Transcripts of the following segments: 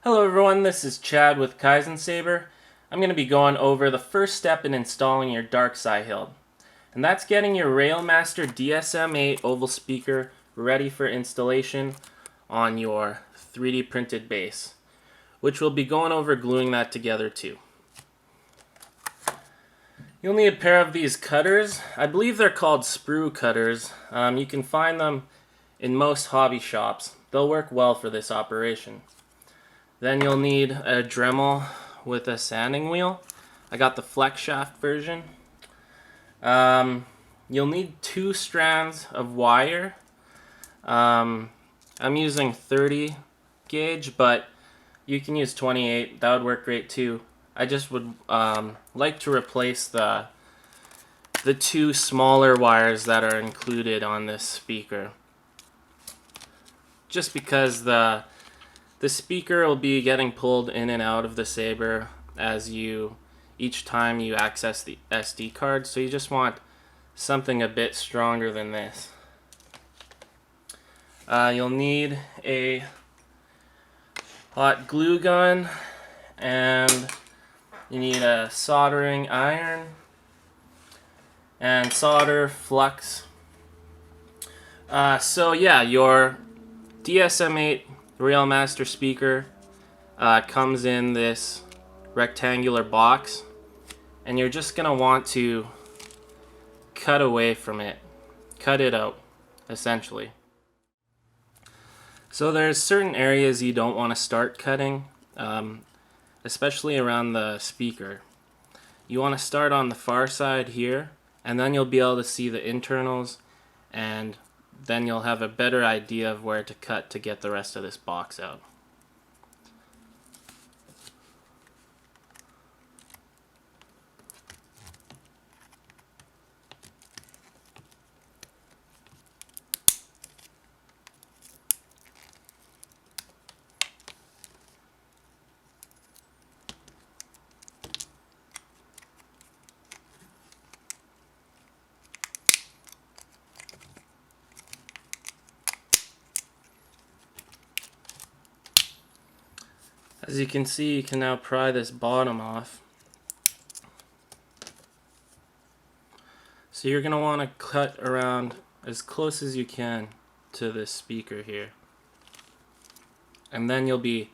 Hello everyone, this is Chad with Kaizen Saber. I'm going to be going over the first step in installing your Darksai hilt, and that's getting your Railmaster DSM-8 oval speaker ready for installation on your 3D printed base, which we'll be going over gluing that together too. You'll need a pair of these cutters. I believe they're called sprue cutters. You can find them in most hobby shops. They'll work well for this operation. Then you'll need a Dremel with a sanding wheel. I got the flex shaft version. You'll need 2 strands of wire. I'm using 30 gauge, but you can use 28. That would work great too. I just would like to replace the 2 smaller wires that are included on this speaker, just because the speaker will be getting pulled in and out of the Saber each time you access the SD card, so you just want something a bit stronger than this. You'll need a hot glue gun, and you need a soldering iron and solder flux. So yeah, your DSM-8 Railmaster speaker comes in this rectangular box, and you're just gonna want to cut away from it, cut it out essentially. So there's certain areas you don't want to start cutting, especially around the speaker. You want to start on the far side here, and then you'll be able to see the internals, and then you'll have a better idea of where to cut to get the rest of this box out. As you can see, you can now pry this bottom off. So you're going to want to cut around as close as you can to this speaker here. And then you'll be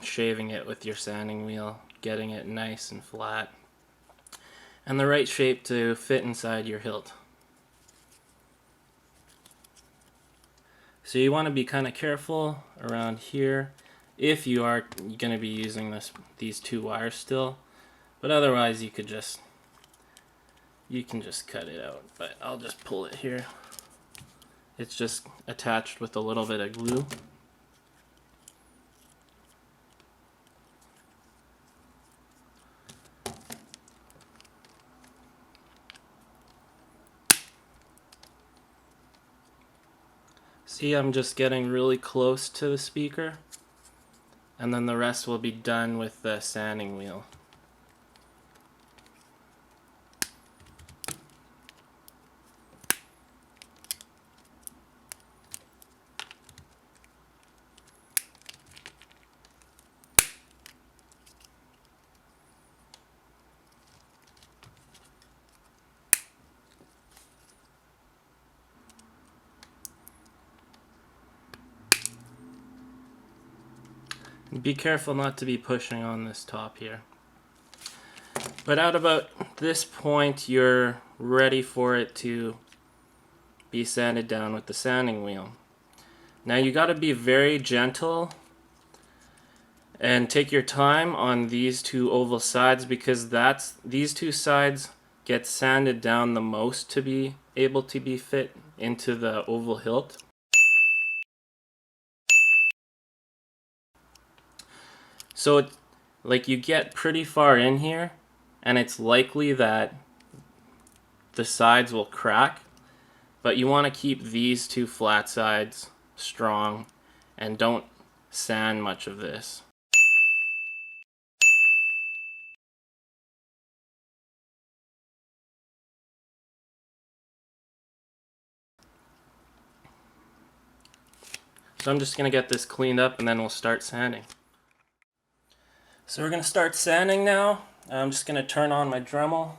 shaving it with your sanding wheel, getting it nice and flat, and the right shape to fit inside your hilt. So you want to be kind of careful around here if you are going to be using these 2 wires still, but otherwise you can just cut it out. But I'll just pull it here. It's just attached with a little bit of glue. See, I'm just getting really close to the speaker, and then the rest will be done with the sanding wheel. Be careful not to be pushing on this top here. But at about this point, you're ready for it to be sanded down with the sanding wheel. Now you got to be very gentle and take your time on these 2 oval sides, because these 2 sides get sanded down the most to be able to be fit into the oval hilt. So it's like you get pretty far in here, and it's likely that the sides will crack, but you want to keep these 2 flat sides strong and don't sand much of this. So I'm just going to get this cleaned up, and then we'll start sanding. So we're going to start sanding now. I'm just going to turn on my Dremel.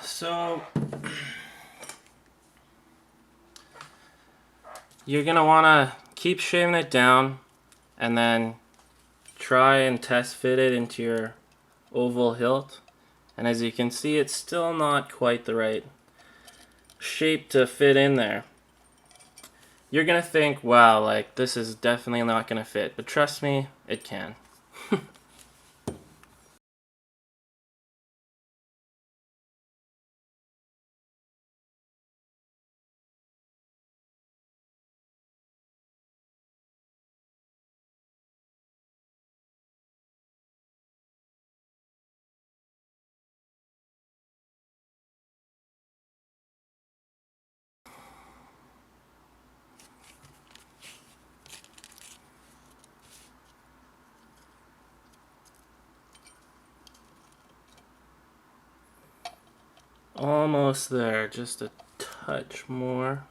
So you're going to want to keep shaving it down and then try and test fit it into your oval hilt. And as you can see, it's still not quite the right shape to fit in there. You're going to think, wow, like this is definitely not going to fit. But trust me, it can. Almost there, just a touch more.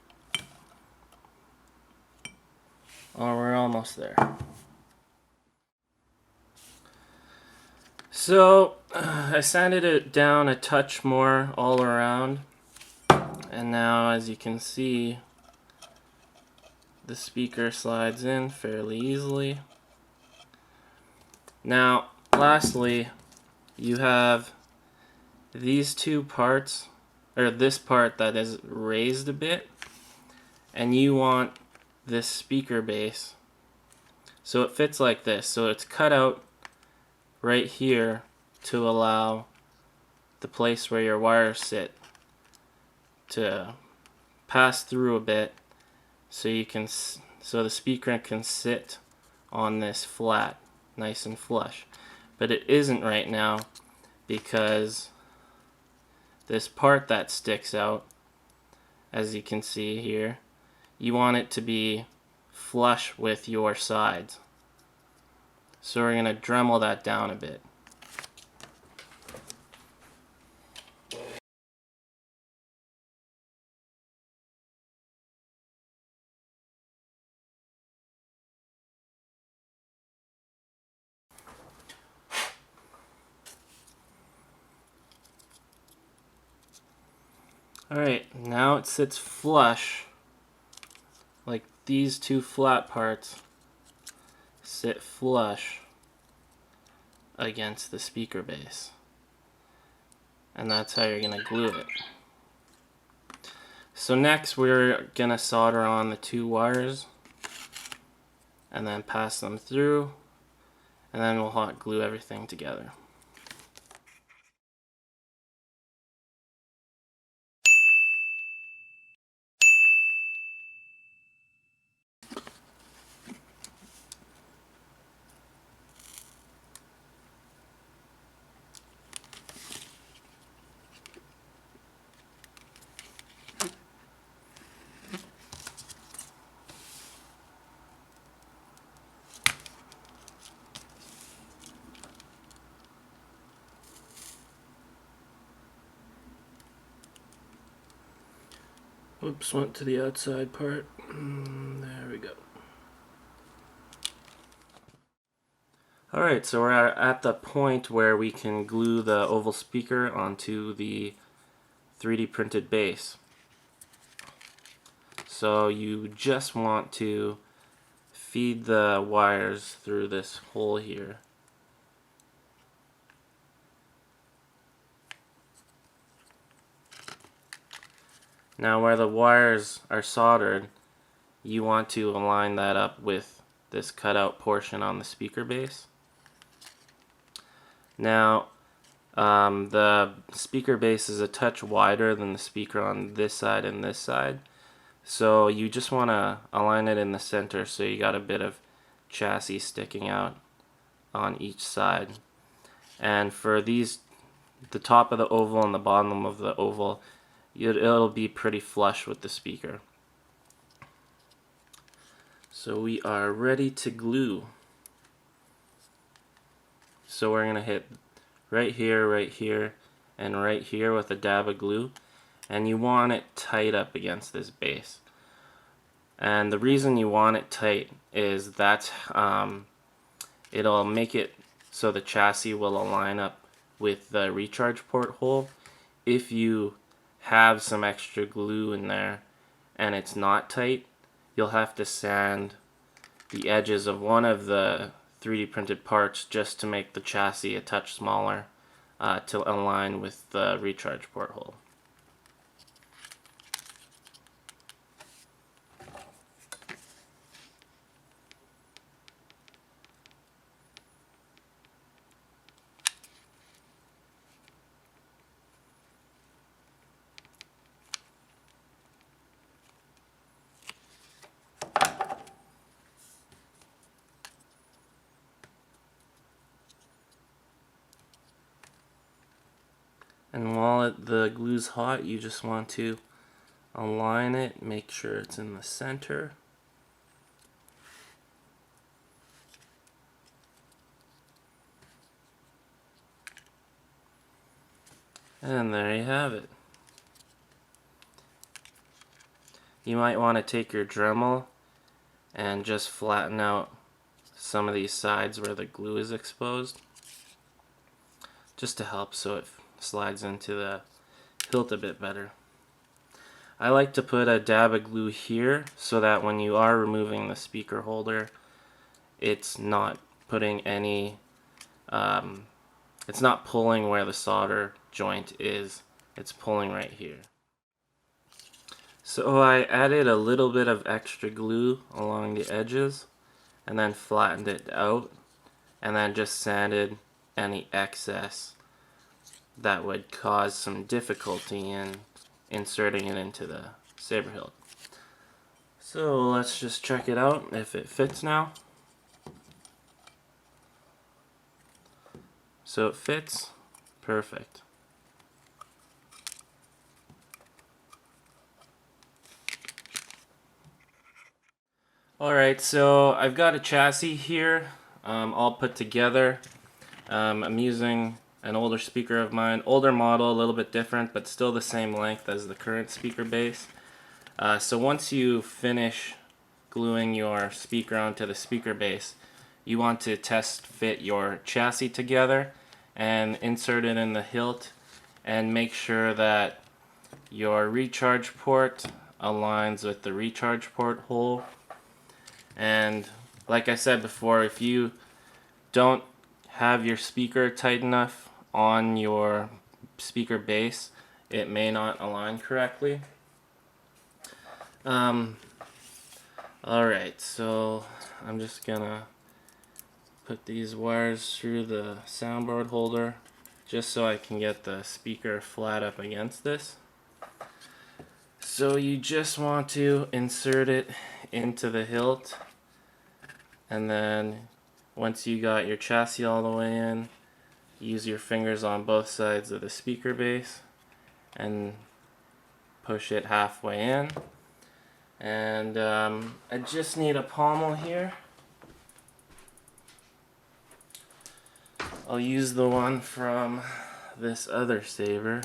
Oh, we're almost there. So, I sanded it down a touch more all around. And now, as you can see, the speaker slides in fairly easily. Now, lastly, you have these two parts, or this part that is raised a bit, and you want this speaker base. So it fits like this. So it's cut out right here to allow the place where your wires sit to pass through a bit, so the speaker can sit on this flat, nice and flush. But it isn't right now because this part that sticks out, as you can see here, you want it to be flush with your sides. So we're going to Dremel that down a bit. Alright, now it sits flush, like these two flat parts sit flush against the speaker base. And that's how you're going to glue it. So next we're going to solder on the two wires and then pass them through, and then we'll hot glue everything together. Oops, went to the outside part. There we go. Alright, so we're at the point where we can glue the oval speaker onto the 3D printed base. So you just want to feed the wires through this hole here. Now where the wires are soldered, you want to align that up with this cutout portion on the speaker base. Now, the speaker base is a touch wider than the speaker on this side and this side, so you just want to align it in the center so you got a bit of chassis sticking out on each side. And for these, the top of the oval and the bottom of the oval, it'll be pretty flush with the speaker. So we are ready to glue. So we're going to hit right here, and right here with a dab of glue. And you want it tight up against this base. And the reason you want it tight is that it'll make it so the chassis will align up with the recharge port hole. If you have some extra glue in there and it's not tight, you'll have to sand the edges of one of the 3D printed parts just to make the chassis a touch smaller to align with the recharge port hole. And while the glue's hot, you just want to align it, make sure it's in the center. And there you have it. You might want to take your Dremel and just flatten out some of these sides where the glue is exposed, just to help so it slides into the hilt a bit better. I like to put a dab of glue here so that when you are removing the speaker holder, it's not putting any, it's not pulling where the solder joint is, it's pulling right here. So I added a little bit of extra glue along the edges and then flattened it out and then just sanded any excess that would cause some difficulty in inserting it into the saber hilt. So let's just check it out if it fits now. So it fits perfect. Alright, so I've got a chassis here all put together. I'm using an older speaker of mine, older model, a little bit different, but still the same length as the current speaker base. So once you finish gluing your speaker onto the speaker base, you want to test fit your chassis together and insert it in the hilt and make sure that your recharge port aligns with the recharge port hole. And like I said before, if you don't have your speaker tight enough on your speaker base, it may not align correctly. Alright, so I'm just gonna put these wires through the soundboard holder just so I can get the speaker flat up against this. So you just want to insert it into the hilt, and then once you got your chassis all the way in, use your fingers on both sides of the speaker base and push it halfway in. And I just need a pommel here. I'll use the one from this other saber.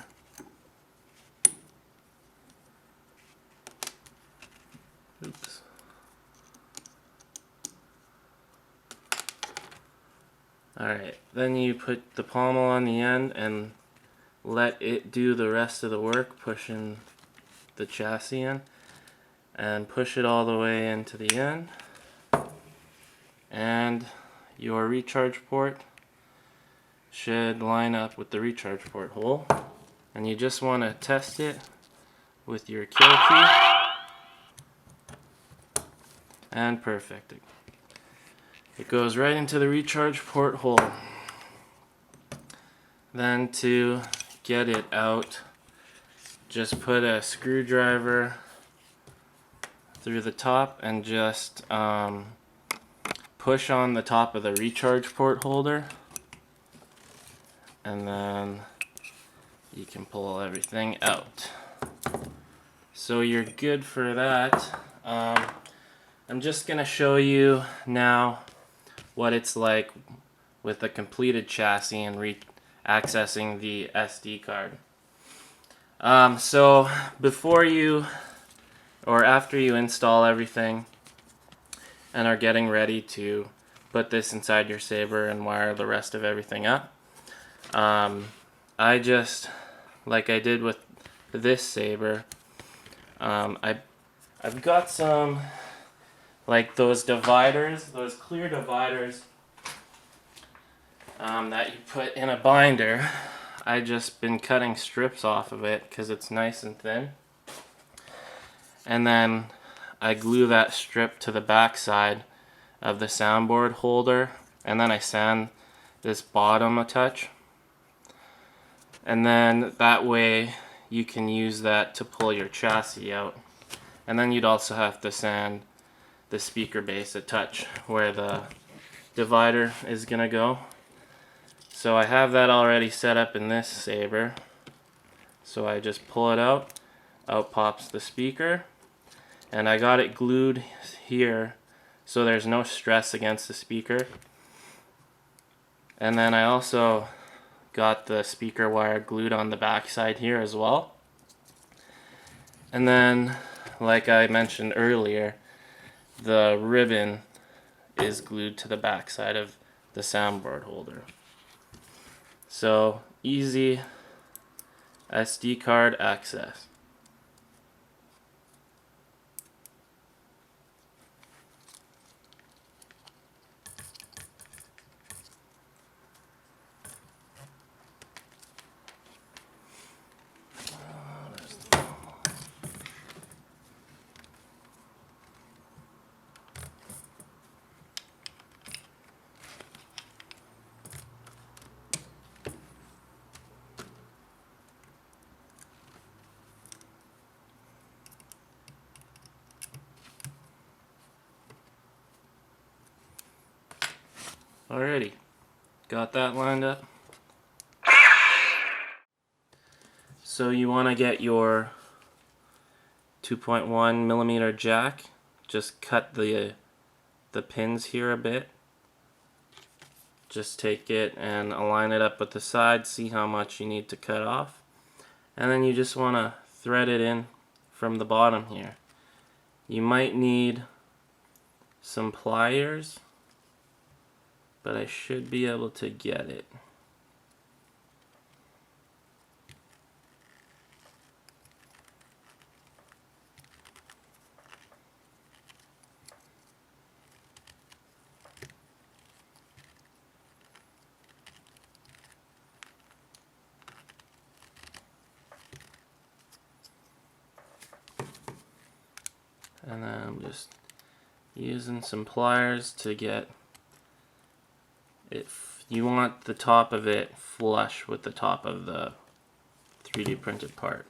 Oops. Alright, then you put the pommel on the end and let it do the rest of the work, pushing the chassis in, and push it all the way into the end. And your recharge port should line up with the recharge port hole. And you just want to test it with your kill key. And perfect. It goes right into the recharge port hole. Then to get it out, just put a screwdriver through the top and just push on the top of the recharge port holder, and then you can pull everything out. So you're good for that. I'm just gonna show you now what it's like with a completed chassis and accessing the SD card. So before you or after you install everything and are getting ready to put this inside your Saber and wire the rest of everything up, I just, like I did with this Saber, I've got some, like those dividers, those clear dividers that you put in a binder. I just been cutting strips off of it because it's nice and thin, and then I glue that strip to the back side of the soundboard holder, and then I sand this bottom a touch, and then that way you can use that to pull your chassis out. And then you'd also have to sand the speaker base a touch where the divider is gonna go. So I have that already set up in this Saber. So I just pull it out pops the speaker, and I got it glued here so there's no stress against the speaker. And then I also got the speaker wire glued on the back side here as well. And then, like I mentioned earlier, the ribbon is glued to the back side of the soundboard holder. So easy SD card access. Alrighty, got that lined up. So you want to get your 2.1 millimeter jack. Just cut the pins here a bit. Just take it and align it up with the side, see how much you need to cut off, and then you just want to thread it in from the bottom here. You might need some pliers, but I should be able to get it. And then I'm just using some pliers to get it. You want the top of it flush with the top of the 3D printed part.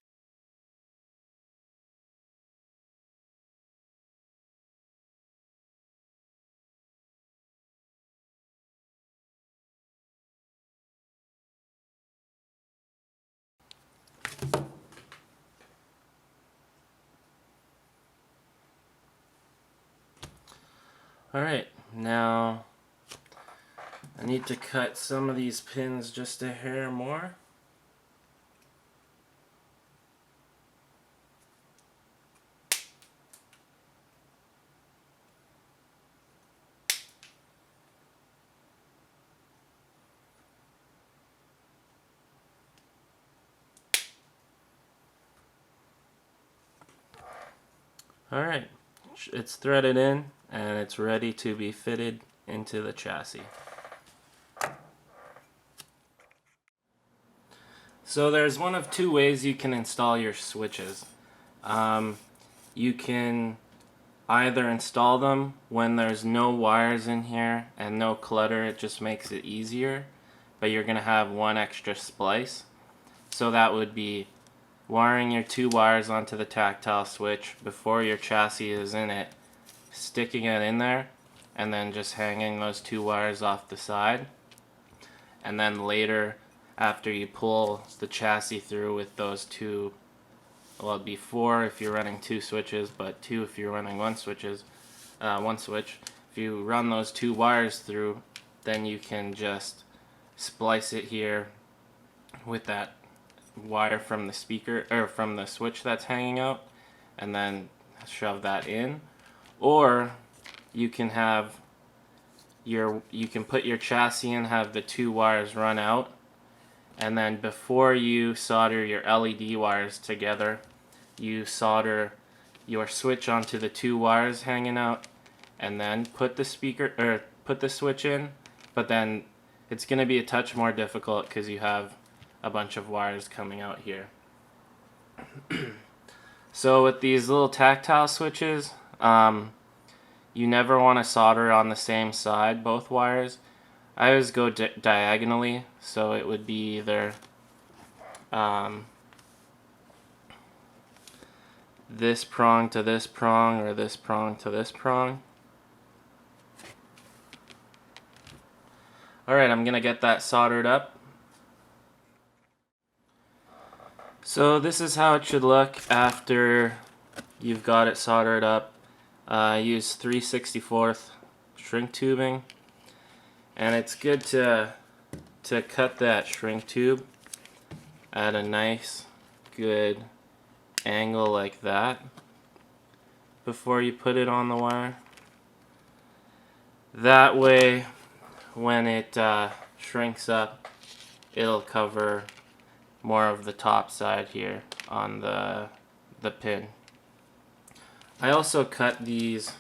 Alright, now I need to cut some of these pins just a hair more. Alright, it's threaded in and it's ready to be fitted into the chassis. So there's one of two ways you can install your switches. You can either install them when there's no wires in here and no clutter, it just makes it easier, but you're going to have one extra splice. So that would be wiring your 2 wires onto the tactile switch before your chassis is in it, sticking it in there, and then just hanging those 2 wires off the side. And then later, after you pull the chassis through with those 2, well, it'd be 4 if you're running 2 switches, but 2 if you're running one switch. If you run those 2 wires through, then you can just splice it here with that wire from the speaker, or from the switch that's hanging out, and then shove that in. Or you can have you can put your chassis in, have the 2 wires run out, and then before you solder your LED wires together, you solder your switch onto the 2 wires hanging out, and then put the switch in. But then it's going to be a touch more difficult because you have a bunch of wires coming out here. So with these little tactile switches, you never want to solder on the same side, both wires. I always go diagonally, so it would be either this prong to this prong, or this prong to this prong. Alright, I'm going to get that soldered up. So this is how it should look after you've got it soldered up. I use 3/64 shrink tubing, and it's good to cut that shrink tube at a nice good angle like that before you put it on the wire. That way when it shrinks up, it'll cover more of the top side here on the pin. I also cut these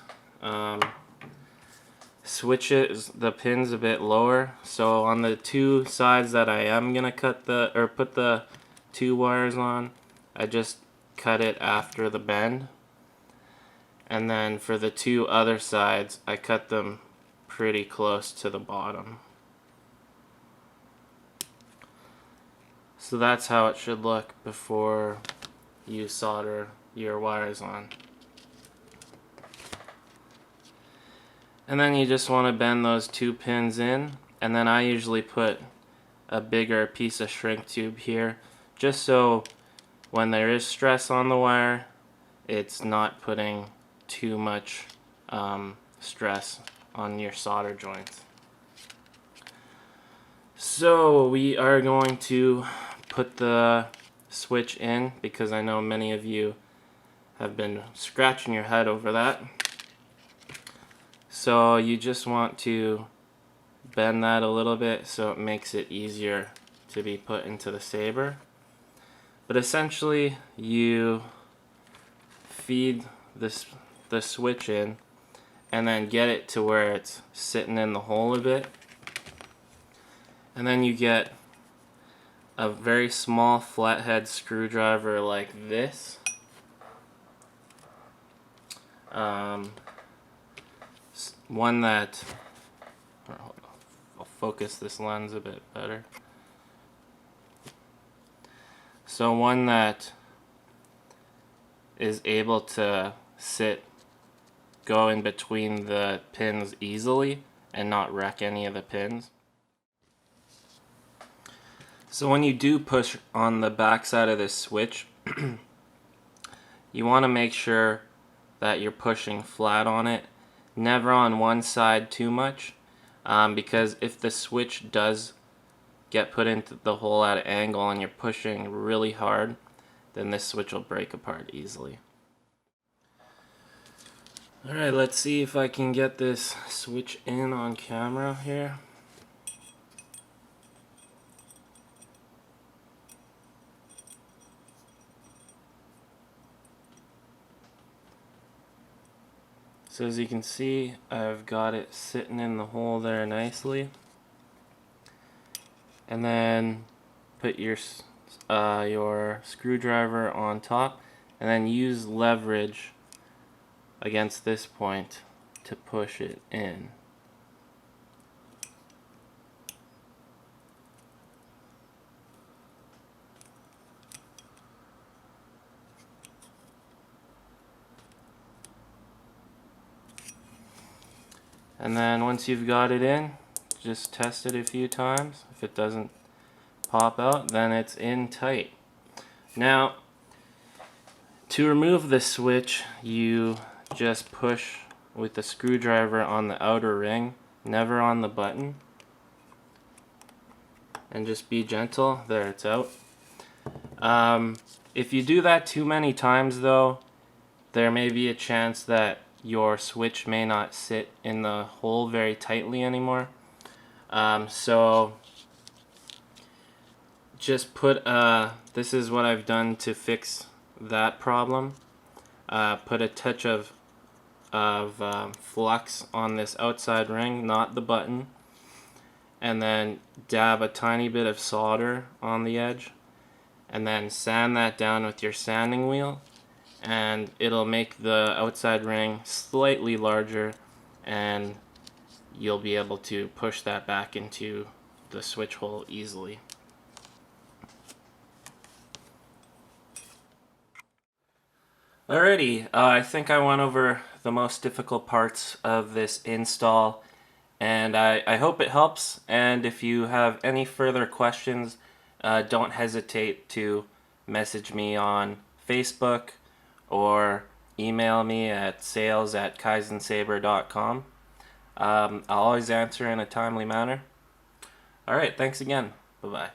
switches, the pins, a bit lower, so on the 2 sides that I am gonna put the 2 wires on, I just cut it after the bend, and then for the 2 other sides I cut them pretty close to the bottom. So that's how it should look before you solder your wires on. And then you just want to bend those 2 pins in, and then I usually put a bigger piece of shrink tube here, just so when there is stress on the wire, it's not putting too much stress on your solder joints. So we are going to put the switch in, because I know many of you have been scratching your head over that. So you just want to bend that a little bit so it makes it easier to be put into the saber. But essentially you feed the switch in and then get it to where it's sitting in the hole a bit. And then you get a very small flathead screwdriver like this. One that, I'll focus this lens a bit better. So one that is able to go in between the pins easily and not wreck any of the pins. So when you do push on the back side of this switch, you want to make sure that you're pushing flat on it, never on one side too much, because if the switch does get put into the hole at an angle and you're pushing really hard, then this switch will break apart easily. Alright, let's see if I can get this switch in on camera here. So as you can see, I've got it sitting in the hole there nicely. And then put your screwdriver on top, and then use leverage against this point to push it in. And then once you've got it in, just test it a few times. If it doesn't pop out, then it's in tight. Now, to remove the switch, you just push with the screwdriver on the outer ring, never on the button. And just be gentle. There, it's out. If you do that too many times though, there may be a chance that your switch may not sit in the hole very tightly anymore. So just put, this is what I've done to fix that problem. Put a touch of flux on this outside ring, not the button, and then dab a tiny bit of solder on the edge, and then sand that down with your sanding wheel, and it'll make the outside ring slightly larger, and you'll be able to push that back into the switch hole easily. Alrighty, I think I went over the most difficult parts of this install, and I hope it helps. And if you have any further questions, don't hesitate to message me on Facebook or email me at sales@kaizensaber.com. I'll always answer in a timely manner. Alright, thanks again. Bye-bye.